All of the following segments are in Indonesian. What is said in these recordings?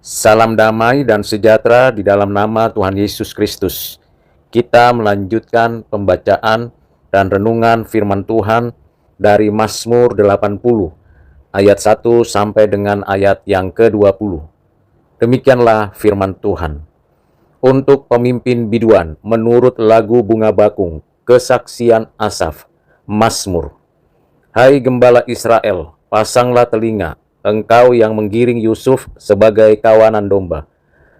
Salam damai dan sejahtera di dalam nama Tuhan Yesus Kristus. Kita melanjutkan pembacaan dan renungan firman Tuhan dari Mazmur 80 ayat 1 sampai dengan ayat yang ke-20. Demikianlah firman Tuhan. Untuk pemimpin biduan menurut lagu bunga bakung, kesaksian Asaf, Mazmur. Hai gembala Israel, pasanglah telinga, engkau yang menggiring Yusuf sebagai kawanan domba.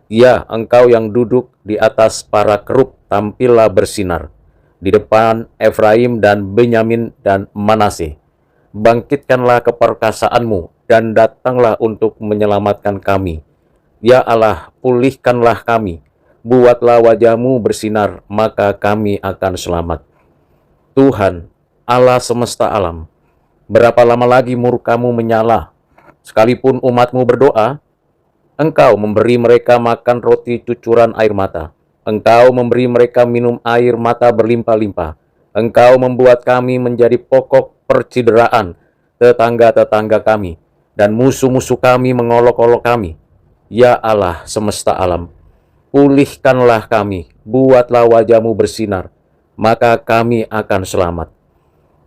Ya, engkau yang duduk di atas para kerub, tampillah bersinar di depan Efraim dan Benyamin dan Manase. Bangkitkanlah keperkasaanmu dan datanglah untuk menyelamatkan kami. Ya Allah, pulihkanlah kami. Buatlah wajahmu bersinar, maka kami akan selamat. Tuhan, Allah semesta alam, berapa lama lagi murkamu menyala? Sekalipun umatmu berdoa, engkau memberi mereka makan roti cucuran air mata. Engkau memberi mereka minum air mata berlimpah-limpah. Engkau membuat kami menjadi pokok percideraan tetangga-tetangga kami, dan musuh-musuh kami mengolok-olok kami. Ya Allah semesta alam, pulihkanlah kami, buatlah wajahmu bersinar, maka kami akan selamat.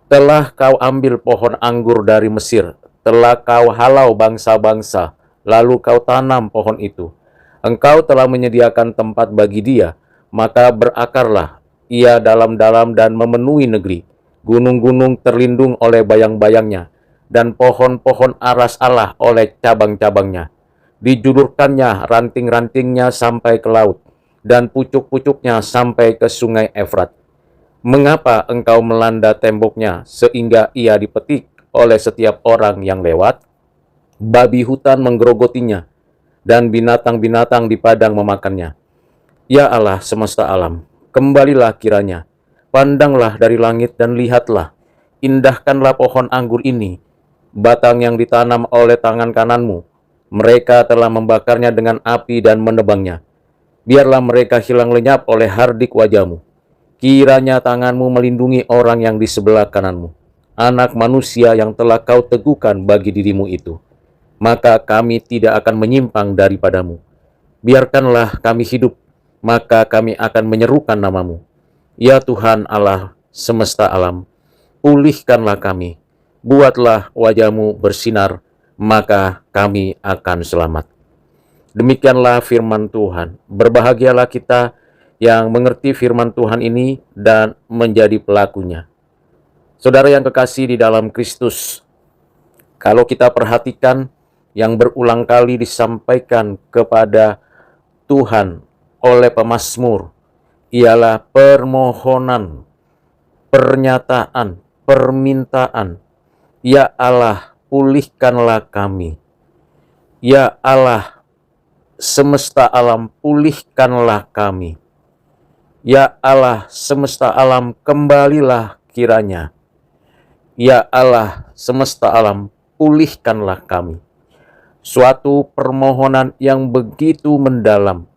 Telah kau ambil pohon anggur dari Mesir, telah kau halau bangsa-bangsa, lalu kau tanam pohon itu. Engkau telah menyediakan tempat bagi dia, maka berakarlah ia dalam-dalam dan memenuhi negeri. Gunung-gunung terlindung oleh bayang-bayangnya, dan pohon-pohon aras Allah oleh cabang-cabangnya. Dijulurkannya ranting-rantingnya sampai ke laut, dan pucuk-pucuknya sampai ke sungai Efrat. Mengapa engkau melanda temboknya sehingga ia dipetik oleh setiap orang yang lewat? Babi hutan menggerogotinya, dan binatang-binatang di padang memakannya. Ya Allah semesta alam, kembalilah kiranya. Pandanglah dari langit dan lihatlah. Indahkanlah pohon anggur ini, batang yang ditanam oleh tangan kananmu. Mereka telah membakarnya dengan api dan menebangnya. Biarlah mereka hilang lenyap oleh hardik wajahmu. Kiranya tanganmu melindungi orang yang di sebelah kananmu, anak manusia yang telah kau teguhkan bagi dirimu itu. Maka kami tidak akan menyimpang daripadamu. Biarkanlah kami hidup, maka kami akan menyerukan namamu. Ya Tuhan Allah semesta alam, pulihkanlah kami. Buatlah wajahmu bersinar, maka kami akan selamat. Demikianlah firman Tuhan. Berbahagialah kita yang mengerti firman Tuhan ini dan menjadi pelakunya. Saudara yang kekasih di dalam Kristus, kalau kita perhatikan yang berulang kali disampaikan kepada Tuhan oleh pemazmur, ialah permohonan, pernyataan, permintaan. Ya Allah, pulihkanlah kami. Ya Allah, semesta alam, pulihkanlah kami. Ya Allah semesta alam, kembalilah kiranya. Ya Allah semesta alam, pulihkanlah kami. Suatu permohonan yang begitu mendalam,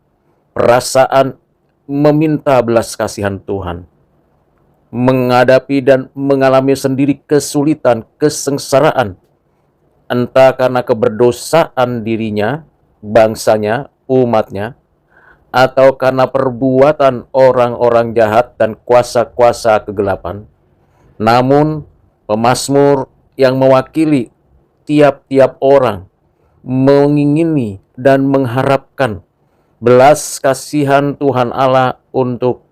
perasaan meminta belas kasihan Tuhan, menghadapi dan mengalami sendiri kesulitan, kesengsaraan, entah karena keberdosaan dirinya, bangsanya, umatnya, atau karena perbuatan orang-orang jahat dan kuasa-kuasa kegelapan. Namun, pemazmur yang mewakili tiap-tiap orang mengingini dan mengharapkan belas kasihan Tuhan Allah untuk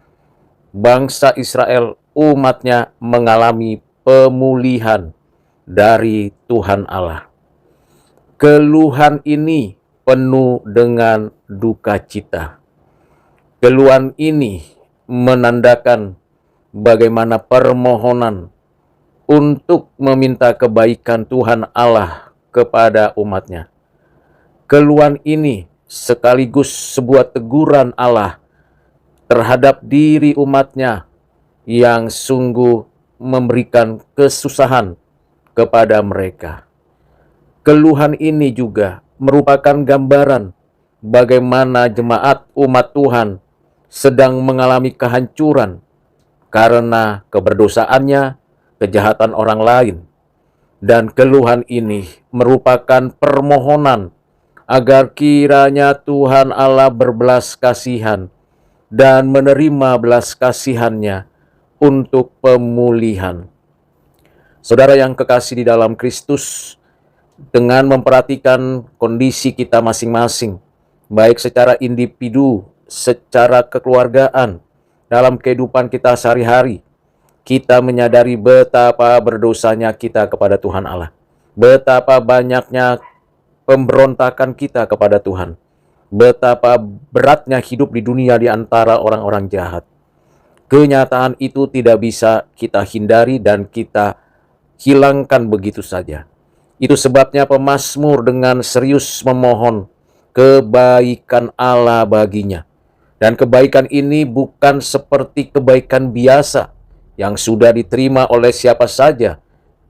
bangsa Israel, umatnya mengalami pemulihan dari Tuhan Allah. Keluhan ini penuh dengan duka cita. Keluhan ini menandakan bagaimana permohonan untuk meminta kebaikan Tuhan Allah kepada umatnya. Keluhan ini sekaligus sebuah teguran Allah terhadap diri umatnya yang sungguh memberikan kesusahan kepada mereka. Keluhan ini juga merupakan gambaran bagaimana jemaat umat Tuhan sedang mengalami kehancuran karena keberdosaannya, kejahatan orang lain. Dan keluhan ini merupakan permohonan agar kiranya Tuhan Allah berbelas kasihan dan menerima belas kasihannya untuk pemulihan. Saudara yang kekasih di dalam Kristus, dengan memperhatikan kondisi kita masing-masing, baik secara individu, secara kekeluargaan, dalam kehidupan kita sehari-hari, kita menyadari betapa berdosanya kita kepada Tuhan Allah. Betapa banyaknya pemberontakan kita kepada Tuhan. Betapa beratnya hidup di dunia di antara orang-orang jahat. Kenyataan itu tidak bisa kita hindari dan kita hilangkan begitu saja. Itu sebabnya pemazmur dengan serius memohon kebaikan Allah baginya. Dan kebaikan ini bukan seperti kebaikan biasa yang sudah diterima oleh siapa saja,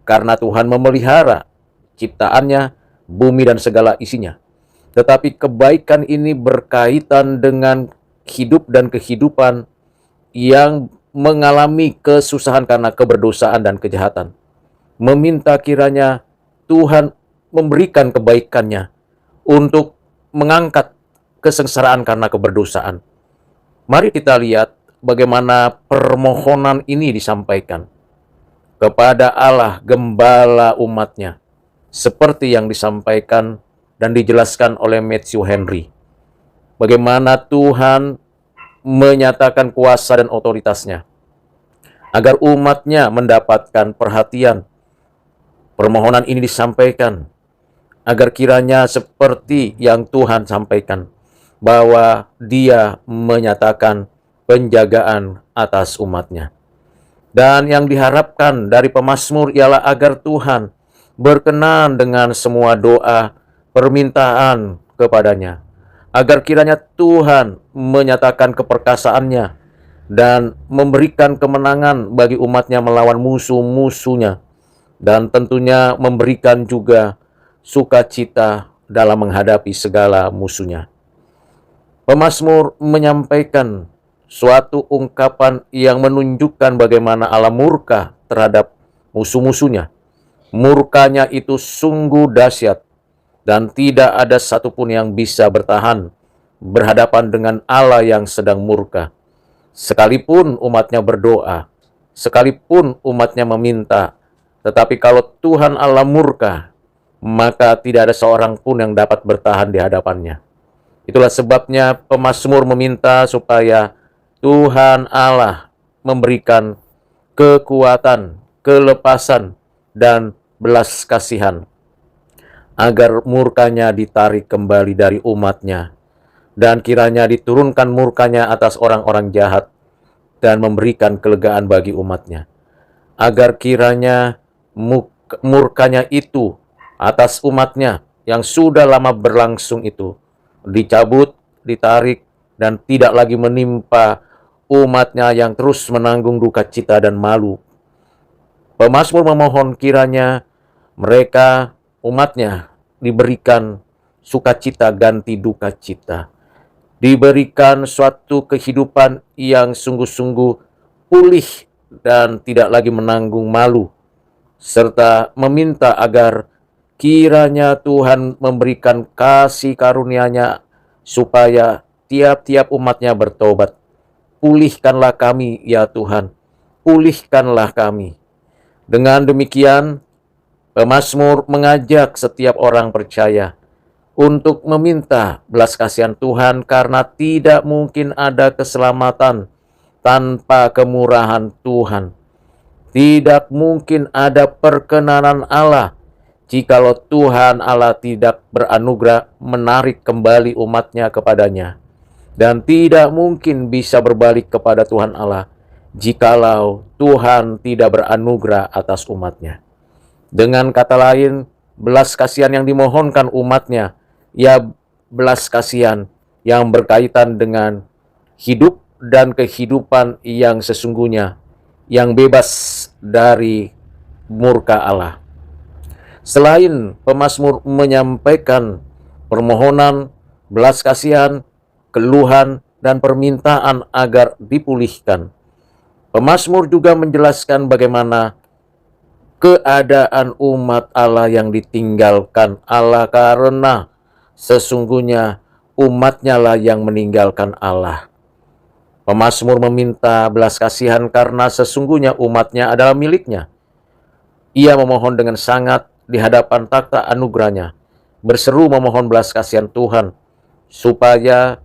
karena Tuhan memelihara ciptaannya, bumi dan segala isinya. Tetapi kebaikan ini berkaitan dengan hidup dan kehidupan yang mengalami kesusahan karena keberdosaan dan kejahatan. Meminta kiranya Tuhan memberikan kebaikannya untuk mengangkat kesengsaraan karena keberdosaan. Mari kita lihat bagaimana permohonan ini disampaikan kepada Allah Gembala umatnya, seperti yang disampaikan dan dijelaskan oleh Matthew Henry. Bagaimana Tuhan menyatakan kuasa dan otoritasnya agar umatnya mendapatkan perhatian. Permohonan ini disampaikan agar kiranya seperti yang Tuhan sampaikan, bahwa Dia menyatakan penjagaan atas umatnya. Dan yang diharapkan dari pemazmur ialah agar Tuhan berkenan dengan semua doa permintaan kepadanya, agar kiranya Tuhan menyatakan keperkasaannya dan memberikan kemenangan bagi umatnya melawan musuh-musuhnya, dan tentunya memberikan juga sukacita dalam menghadapi segala musuhnya. Pemazmur menyampaikan suatu ungkapan yang menunjukkan bagaimana Allah murka terhadap musuh-musuhnya. Murkanya itu sungguh dahsyat dan tidak ada satupun yang bisa bertahan berhadapan dengan Allah yang sedang murka. Sekalipun umatnya berdoa, sekalipun umatnya meminta, tetapi kalau Tuhan Allah murka, maka tidak ada seorang pun yang dapat bertahan di hadapannya. Itulah sebabnya pemazmur meminta supaya Tuhan Allah memberikan kekuatan, kelepasan, dan belas kasihan, agar murkanya ditarik kembali dari umatnya, dan kiranya diturunkan murkanya atas orang-orang jahat, dan memberikan kelegaan bagi umatnya, agar kiranya murkanya itu atas umatnya yang sudah lama berlangsung itu dicabut, ditarik, dan tidak lagi menimpa umatnya yang terus menanggung duka cita dan malu. Pemazmur memohon kiranya mereka, umatnya, diberikan sukacita ganti duka cita, diberikan suatu kehidupan yang sungguh-sungguh pulih dan tidak lagi menanggung malu, serta meminta agar kiranya Tuhan memberikan kasih karunia-Nya supaya tiap-tiap umatnya bertobat. Pulihkanlah kami ya Tuhan, pulihkanlah kami. Dengan demikian, pemazmur mengajak setiap orang percaya untuk meminta belas kasihan Tuhan, karena tidak mungkin ada keselamatan tanpa kemurahan Tuhan. Tidak mungkin ada perkenanan Allah jikalau Tuhan Allah tidak beranugerah menarik kembali umatnya kepadanya. Dan tidak mungkin bisa berbalik kepada Tuhan Allah jikalau Tuhan tidak beranugerah atas umatnya. Dengan kata lain, belas kasihan yang dimohonkan umatnya, ya belas kasihan yang berkaitan dengan hidup dan kehidupan yang sesungguhnya, yang bebas dari murka Allah. Selain pemazmur menyampaikan permohonan, belas kasihan, keluhan, dan permintaan agar dipulihkan, pemazmur juga menjelaskan bagaimana keadaan umat Allah yang ditinggalkan Allah karena sesungguhnya umatnya lah yang meninggalkan Allah. Pemazmur meminta belas kasihan karena sesungguhnya umatnya adalah miliknya. Ia memohon dengan sangat di hadapan takhta anugerahnya, berseru memohon belas kasihan Tuhan, supaya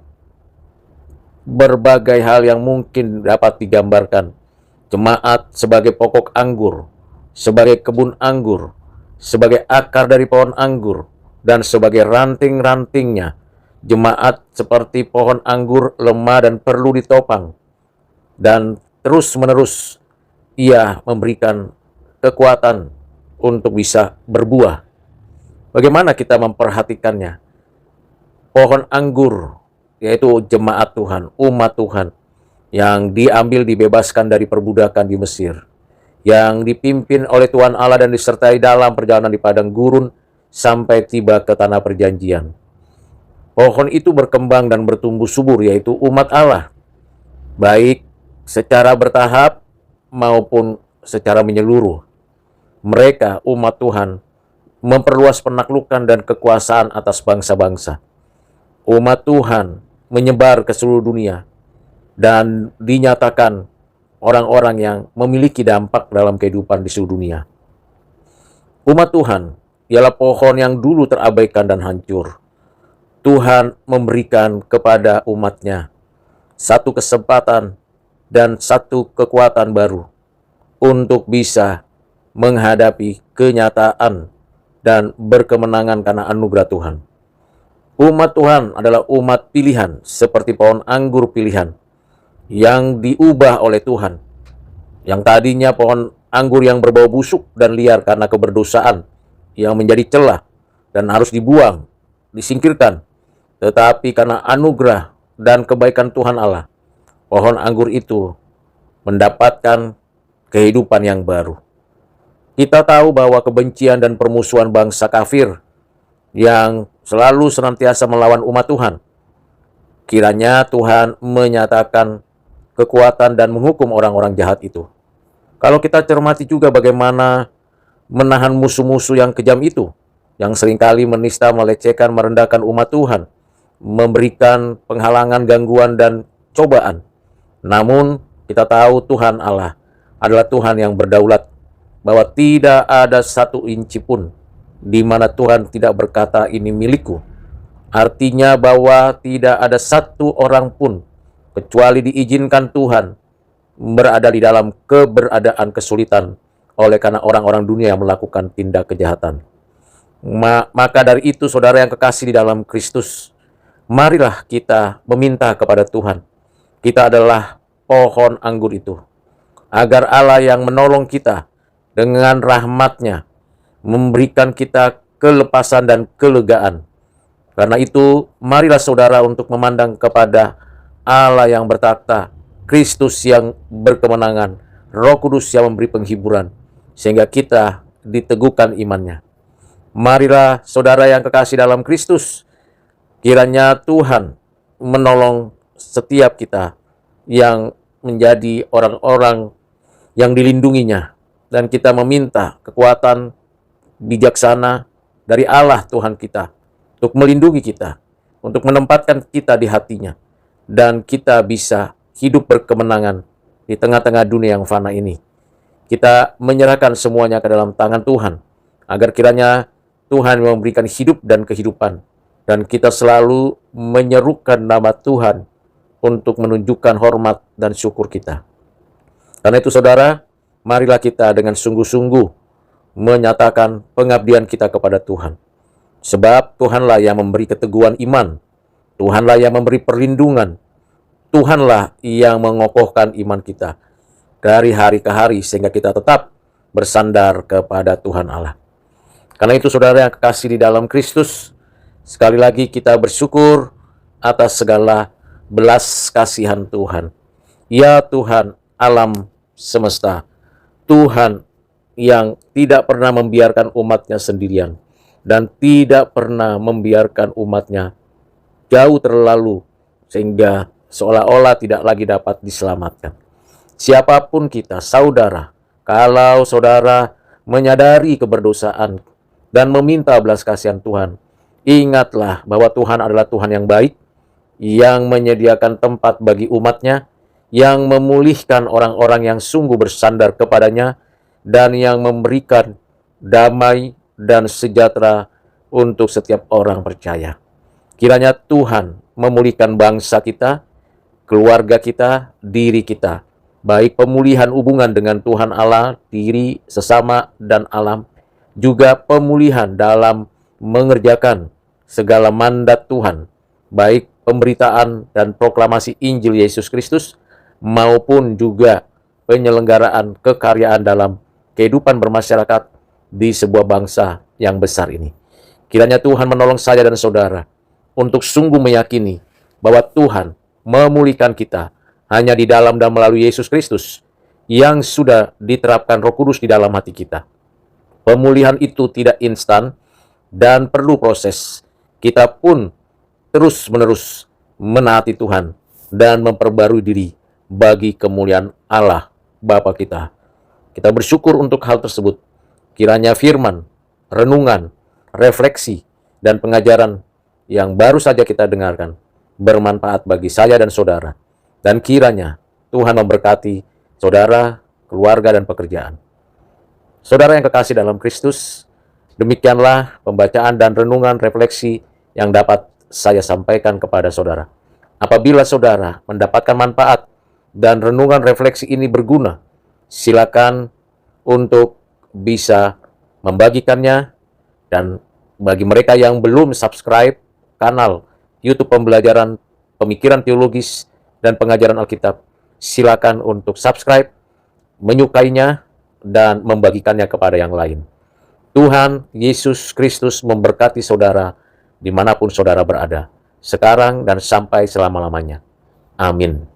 berbagai hal yang mungkin dapat digambarkan. Jemaat sebagai pokok anggur, sebagai kebun anggur, sebagai akar dari pohon anggur, dan sebagai ranting-rantingnya. Jemaat seperti pohon anggur lemah dan perlu ditopang. Dan terus-menerus ia memberikan kekuatan untuk bisa berbuah. Bagaimana kita memperhatikannya? Pohon anggur, yaitu jemaat Tuhan, umat Tuhan, yang diambil dibebaskan dari perbudakan di Mesir, yang dipimpin oleh Tuhan Allah dan disertai dalam perjalanan di padang gurun sampai tiba ke tanah perjanjian. Pohon itu berkembang dan bertumbuh subur, yaitu umat Allah, baik secara bertahap maupun secara menyeluruh. Mereka, umat Tuhan, memperluas penaklukan dan kekuasaan atas bangsa-bangsa. Umat Tuhan menyebar ke seluruh dunia dan dinyatakan orang-orang yang memiliki dampak dalam kehidupan di seluruh dunia. Umat Tuhan ialah pohon yang dulu terabaikan dan hancur. Tuhan memberikan kepada umatnya satu kesempatan dan satu kekuatan baru untuk bisa menghadapi kenyataan dan berkemenangan karena anugerah Tuhan. Umat Tuhan adalah umat pilihan, seperti pohon anggur pilihan yang diubah oleh Tuhan. Yang tadinya pohon anggur yang berbau busuk dan liar karena keberdosaan yang menjadi celah dan harus dibuang, disingkirkan. Tetapi karena anugerah dan kebaikan Tuhan Allah, pohon anggur itu mendapatkan kehidupan yang baru. Kita tahu bahwa kebencian dan permusuhan bangsa kafir yang selalu senantiasa melawan umat Tuhan, kiranya Tuhan menyatakan kekuatan dan menghukum orang-orang jahat itu. Kalau kita cermati juga bagaimana menahan musuh-musuh yang kejam itu, yang seringkali menista, melecehkan, merendahkan umat Tuhan, memberikan penghalangan, gangguan, dan cobaan. Namun kita tahu Tuhan Allah adalah Tuhan yang berdaulat, bahwa tidak ada satu inci pun di mana Tuhan tidak berkata ini milikku. Artinya bahwa tidak ada satu orang pun kecuali diizinkan Tuhan berada di dalam keberadaan kesulitan oleh karena orang-orang dunia yang melakukan tindak kejahatan. Maka dari itu, saudara yang kekasih di dalam Kristus, marilah kita meminta kepada Tuhan. Kita adalah pohon anggur itu, agar Allah yang menolong kita dengan rahmat-Nya memberikan kita kelepasan dan kelegaan. Karena itu, marilah saudara untuk memandang kepada Allah yang bertakhta, Kristus yang berkemenangan, Roh Kudus yang memberi penghiburan, sehingga kita diteguhkan imannya. Marilah saudara yang kekasih dalam Kristus, kiranya Tuhan menolong setiap kita yang menjadi orang-orang yang dilindunginya, dan kita meminta kekuatan bijaksana dari Allah Tuhan kita untuk melindungi kita, untuk menempatkan kita di hatinya, dan kita bisa hidup berkemenangan di tengah-tengah dunia yang fana ini. Kita menyerahkan semuanya ke dalam tangan Tuhan, agar kiranya Tuhan memberikan hidup dan kehidupan, dan kita selalu menyerukan nama Tuhan untuk menunjukkan hormat dan syukur kita. Karena itu saudara, marilah kita dengan sungguh-sungguh menyatakan pengabdian kita kepada Tuhan. Sebab Tuhanlah yang memberi keteguhan iman, Tuhanlah yang memberi perlindungan, Tuhanlah yang mengokohkan iman kita dari hari ke hari, sehingga kita tetap bersandar kepada Tuhan Allah. Karena itu saudara yang kekasih di dalam Kristus, sekali lagi kita bersyukur atas segala belas kasihan Tuhan. Ya Tuhan alam semesta, Tuhan yang tidak pernah membiarkan umat-Nya sendirian, dan tidak pernah membiarkan umat-Nya jauh terlalu, sehingga seolah-olah tidak lagi dapat diselamatkan. Siapapun kita, saudara, kalau saudara menyadari keberdosaan dan meminta belas kasihan Tuhan, Ingatlah bahwa Tuhan adalah Tuhan yang baik, yang menyediakan tempat bagi umatnya, yang memulihkan orang-orang yang sungguh bersandar kepadanya, dan yang memberikan damai dan sejahtera untuk setiap orang percaya. Kiranya Tuhan memulihkan bangsa kita, keluarga kita, diri kita, baik pemulihan hubungan dengan Tuhan Allah, diri, sesama, dan alam, juga pemulihan dalam mengerjakan segala mandat Tuhan, baik pemberitaan dan proklamasi Injil Yesus Kristus, maupun juga penyelenggaraan kekaryaan dalam kehidupan bermasyarakat di sebuah bangsa yang besar ini. Kiranya Tuhan menolong saya dan saudara untuk sungguh meyakini bahwa Tuhan memulihkan kita hanya di dalam dan melalui Yesus Kristus yang sudah diterapkan Roh Kudus di dalam hati kita. Pemulihan itu tidak instan dan perlu proses. Kita pun terus-menerus menaati Tuhan dan memperbarui diri bagi kemuliaan Allah Bapa kita. Kita bersyukur untuk hal tersebut. Kiranya firman, renungan, refleksi, dan pengajaran yang baru saja kita dengarkan bermanfaat bagi saya dan saudara. Dan kiranya Tuhan memberkati saudara, keluarga, dan pekerjaan. Saudara yang kekasih dalam Kristus, demikianlah pembacaan dan renungan refleksi yang dapat saya sampaikan kepada saudara. Apabila saudara mendapatkan manfaat dan renungan refleksi ini berguna, silakan untuk bisa membagikannya. Dan bagi mereka yang belum subscribe kanal YouTube Pembelajaran Pemikiran Teologis dan Pengajaran Alkitab, silakan untuk subscribe, menyukainya, dan membagikannya kepada yang lain. Tuhan Yesus Kristus memberkati saudara dimanapun saudara berada, sekarang dan sampai selama-lamanya. Amin.